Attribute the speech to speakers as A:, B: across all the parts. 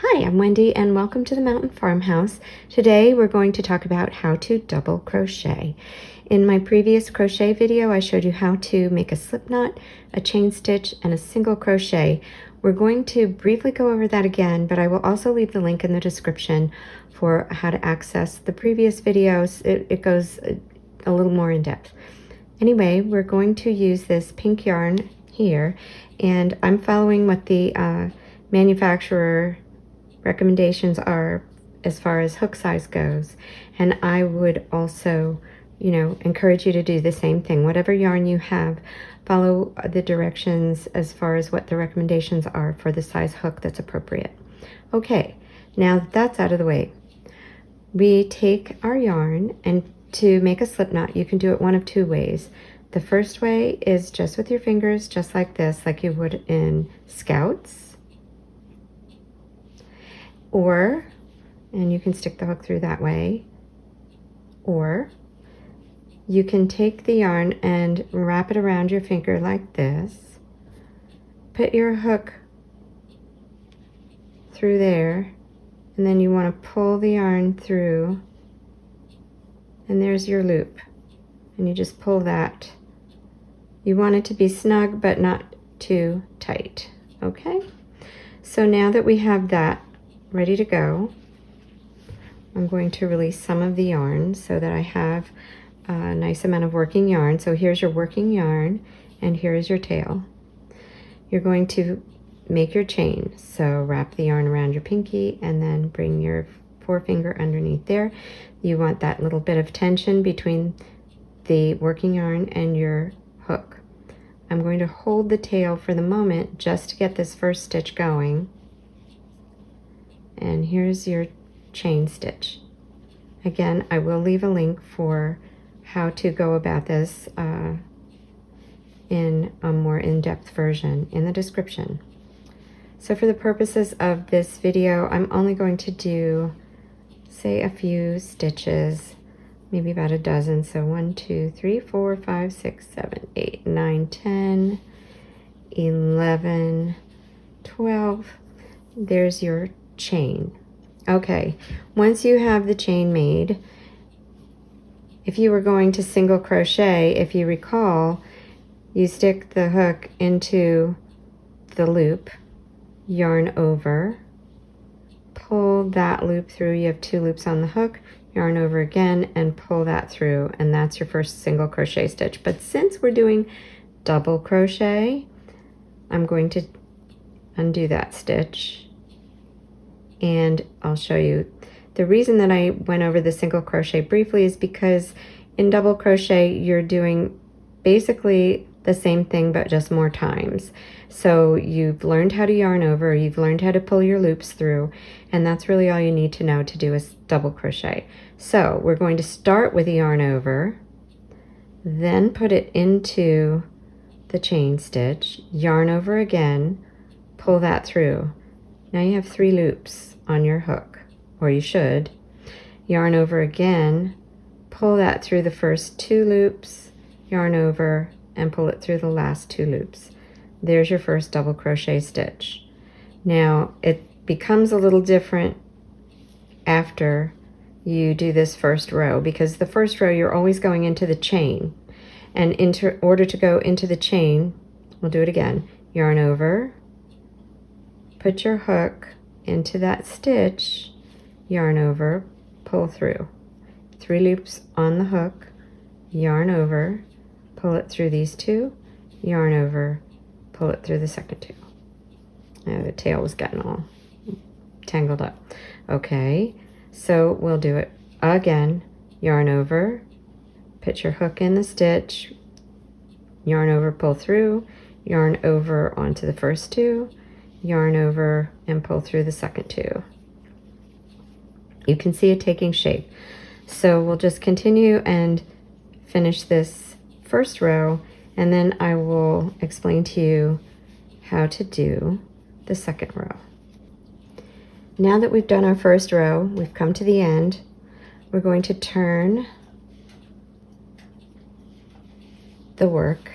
A: Hi, I'm Wendy and welcome to the Mountain Farmhouse. Today we're going to talk about how to double crochet. In my previous crochet video, I showed you how to make a slip knot, a chain stitch, and a single crochet. We're going to briefly go over that again, but I will also leave the link in the description for how to access the previous videos. It goes a little more in depth. Anyway, we're going to use this pink yarn here, and I'm following what the manufacturer recommendations are as far as hook size goes, and I would also encourage you to do the same thing. Whatever yarn you have, follow the directions as far as what the recommendations are for the size hook that's appropriate. Okay, now that that's out of the way, we take our yarn, and to make a slip knot you can do it one of two ways. The first way is just with your fingers, just like this, like you would in Scouts. Or, and you can stick the hook through that way, or you can take the yarn and wrap it around your finger like this, put your hook through there, and then you want to pull the yarn through, and there's your loop, and you just pull that. You want it to be snug but not too tight. Okay, so now that we have that ready to go, I'm going to release some of the yarn so that I have a nice amount of working yarn. So here's your working yarn and here's your tail. You're going to make your chain. So wrap the yarn around your pinky and then bring your forefinger underneath there. You want that little bit of tension between the working yarn and your hook. I'm going to hold the tail for the moment just to get this first stitch going. And here's your chain stitch. Again, I will leave a link for how to go about this in a more in-depth version in the description. So for the purposes of this video, I'm only going to do, say, a few stitches, maybe about a dozen. So 1, 2, 3, 4, 5, 6, 7, 8, 9, 10, 11, 12. There's your chain. Okay, once you have the chain made, if you were going to single crochet, if you recall, you stick the hook into the loop, yarn over, pull that loop through. You have 2 loops on the hook, yarn over again, and pull that through, and that's your first single crochet stitch. But since we're doing double crochet, I'm going to undo that stitch, and I'll show you. The reason that I went over the single crochet briefly is because in double crochet you're doing basically the same thing but just more times. So you've learned how to yarn over, you've learned how to pull your loops through, and that's really all you need to know to do a double crochet. So we're going to start with a yarn over, then put it into the chain stitch, yarn over again, pull that through. Now you have 3 loops on your hook, or you should. Yarn over again, pull that through the first 2 loops, yarn over, and pull it through the last 2 loops. There's your first double crochet stitch. Now it becomes a little different after you do this first row, because the first row you're always going into the chain, and in order to go into the chain, we'll do it again, yarn over, put your hook into that stitch, yarn over, pull through. 3 loops on the hook, yarn over, pull it through these 2, yarn over, pull it through the second 2. Now the tail was getting all tangled up. Okay, so we'll do it again. Yarn over, put your hook in the stitch, yarn over, pull through, yarn over onto the first 2, yarn over, and pull through the second 2. You can see it taking shape. So we'll just continue and finish this first row, and then I will explain to you how to do the second row. Now that we've done our first row, we've come to the end, we're going to turn the work.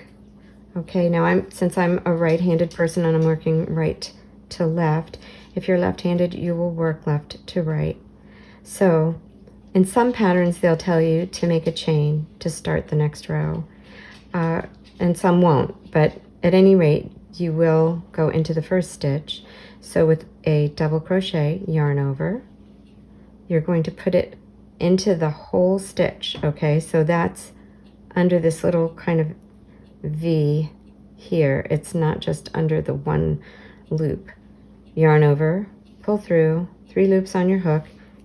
A: Okay, now since I'm a right-handed person and I'm working right to left, If you're left-handed, you will work left to right. So in some patterns, they'll tell you to make a chain to start the next row, and some won't, but at any rate, you will go into the first stitch. So with a double crochet, yarn over, you're going to put it into the whole stitch, okay? So that's under this little kind of V here. It's not just under the one loop. Yarn over, pull through, 3 loops on your hook,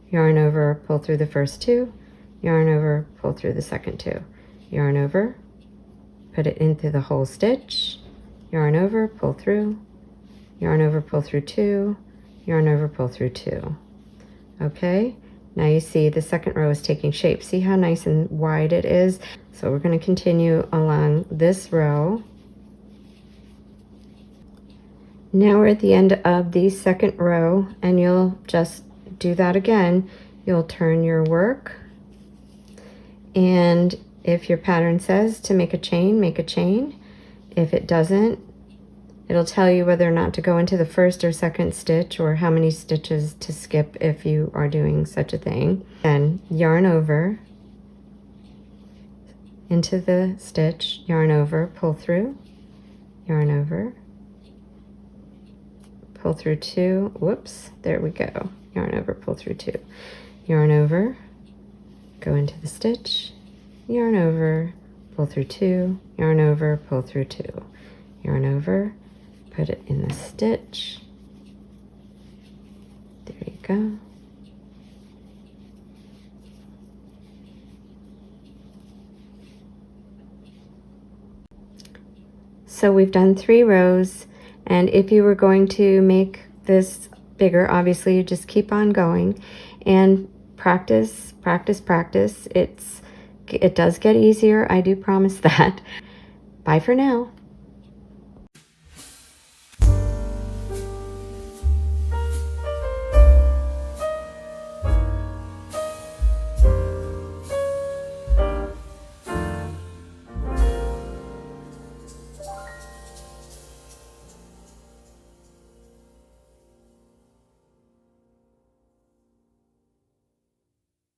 A: yarn over, pull through the first 2, yarn over, pull through the second 2, yarn over, put it into the whole stitch, yarn over, pull through, yarn over, pull through 2, yarn over, pull through 2. Okay, now you see the second row is taking shape. See how nice and wide it is? So we're going to continue along this row. Now we're at the end of the second row, and you'll just do that again. You'll turn your work, and if your pattern says to make a chain, make a chain. If it doesn't, it'll tell you whether or not to go into the first or second stitch, or how many stitches to skip if you are doing such a thing. Then yarn over into the stitch, yarn over, pull through, yarn over, pull through 2, whoops, there we go, yarn over, pull through 2, yarn over, go into the stitch, yarn over, pull through 2, yarn over, pull through 2, yarn over, put it in the stitch, there you go. So we've done 3 rows, and if you were going to make this bigger, obviously you just keep on going and practice, practice, practice. It does get easier, I do promise that. Bye for now.